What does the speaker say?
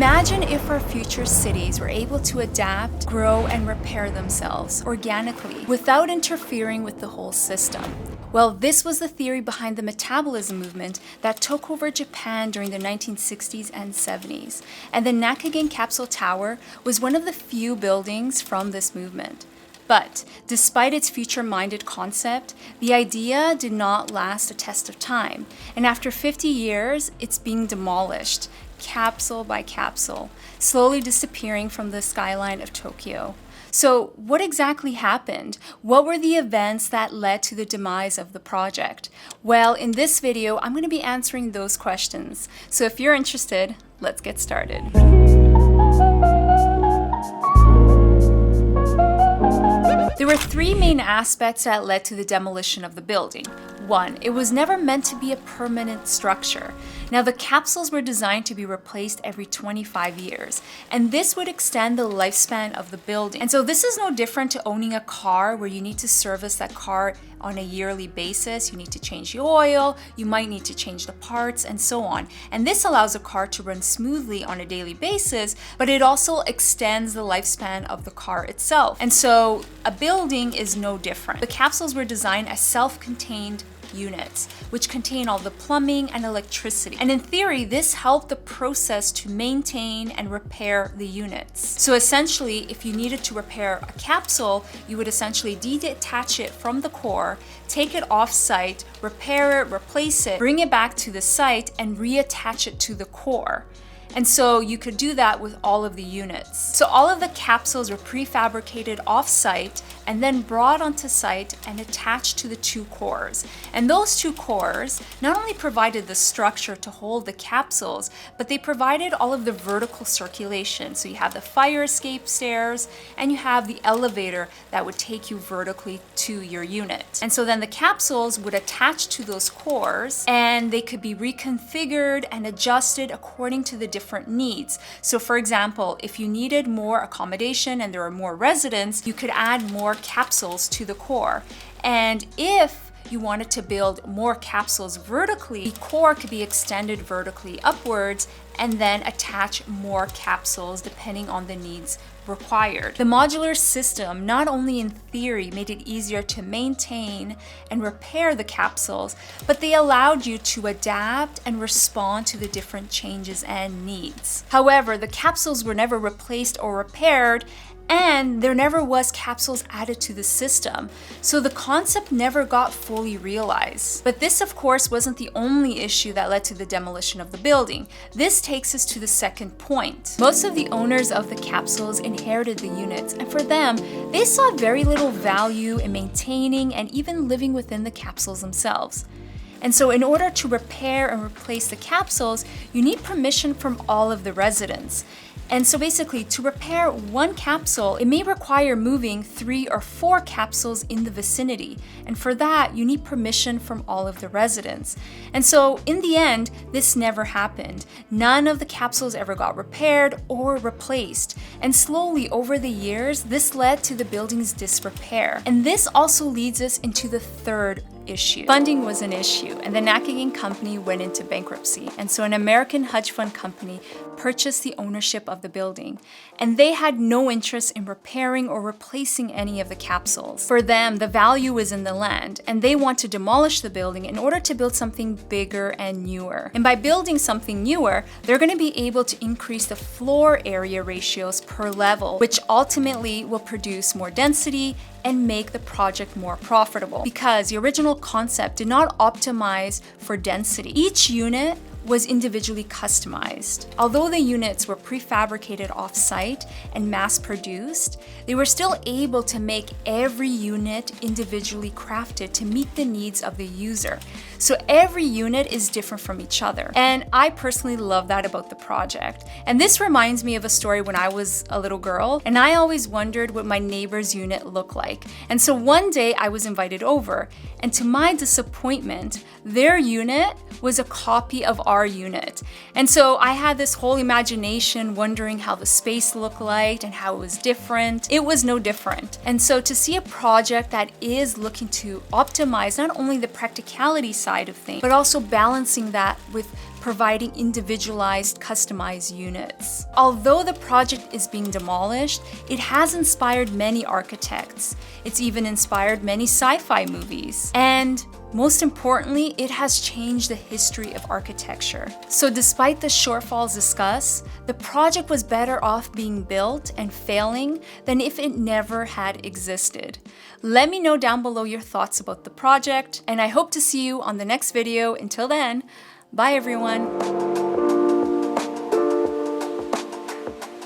Imagine if our future cities were able to adapt, grow, and repair themselves organically without interfering with the whole system. Well, this was the theory behind the metabolism movement that took over Japan during the 1960s and 70s. And the Nakagin Capsule Tower was one of the few buildings from this movement. But despite its future-minded concept, the idea did not last a test of time. And after 50 years, it's being demolished, capsule by capsule, slowly disappearing from the skyline of Tokyo. So what exactly happened? What were the events that led to the demise of the project? Well, in this video, I'm going to be answering those questions. So if you're interested, let's get started. There were three main aspects that led to the demolition of the building. One, it was never meant to be a permanent structure. Now, the capsules were designed to be replaced every 25 years, and this would extend the lifespan of the building. And so this is no different to owning a car where you need to service that car on a yearly basis. You need to change the oil, you might need to change the parts, and so on. And this allows a car to run smoothly on a daily basis, but it also extends the lifespan of the car itself. And so a building is no different. The capsules were designed as self-contained units, which contain all the plumbing and electricity. And in theory, this helped the process to maintain and repair the units. So essentially, if you needed to repair a capsule, you would essentially detach it from the core, take it off-site, repair it, replace it, bring it back to the site, and reattach it to the core. And so you could do that with all of the units. So all of the capsules were prefabricated off-site and then brought onto site and attached to the two cores. And those two cores not only provided the structure to hold the capsules, but they provided all of the vertical circulation. So you have the fire escape stairs and you have the elevator that would take you vertically to your unit. And so then the capsules would attach to those cores and they could be reconfigured and adjusted according to the different needs. So for example, if you needed more accommodation and there are more residents, you could add more capsules to the core. And if you wanted to build more capsules vertically, the core could be extended vertically upwards and then attach more capsules depending on the needs required. The modular system, not only in theory, made it easier to maintain and repair the capsules, but they allowed you to adapt and respond to the different changes and needs. However, the capsules were never replaced or repaired, and there never was capsules added to the system. So the concept never got fully realized. But this, of course, wasn't the only issue that led to the demolition of the building. This takes us to the second point. Most of the owners of the capsules inherited the units, and for them, they saw very little value in maintaining and even living within the capsules themselves. And so in order to repair and replace the capsules, you need permission from all of the residents. And so basically, to repair one capsule, it may require moving 3 or 4 capsules in the vicinity. And for that, you need permission from all of the residents. And so in the end, this never happened. None of the capsules ever got repaired or replaced. And slowly over the years, this led to the building's disrepair. And this also leads us into the third issue. Funding was an issue, and the Nakagin company went into bankruptcy. And so an American hedge fund company purchased the ownership of the building, and they had no interest in repairing or replacing any of the capsules. For them, the value was in the land, and they want to demolish the building in order to build something bigger and newer. And by building something newer, they're going to be able to increase the floor area ratios per level, which ultimately will produce more density and make the project more profitable, because the original concept did not optimize for density. Each unit was individually customized. Although the units were prefabricated off-site and mass-produced, they were still able to make every unit individually crafted to meet the needs of the user. So every unit is different from each other. And I personally love that about the project. And this reminds me of a story when I was a little girl, and I always wondered what my neighbor's unit looked like. And so one day I was invited over, and to my disappointment, their unit was a copy of our unit. And so I had this whole imagination wondering how the space looked like and how it was different. It was no different. And so to see a project that is looking to optimize not only the practicality side of things, but also balancing that with providing individualized, customized units. Although the project is being demolished, it has inspired many architects. It's even inspired many sci-fi movies. And most importantly, it has changed the history of architecture. So despite the shortfalls discussed, the project was better off being built and failing than if it never had existed. Let me know down below your thoughts about the project, and I hope to see you on the next video. Until then, bye everyone.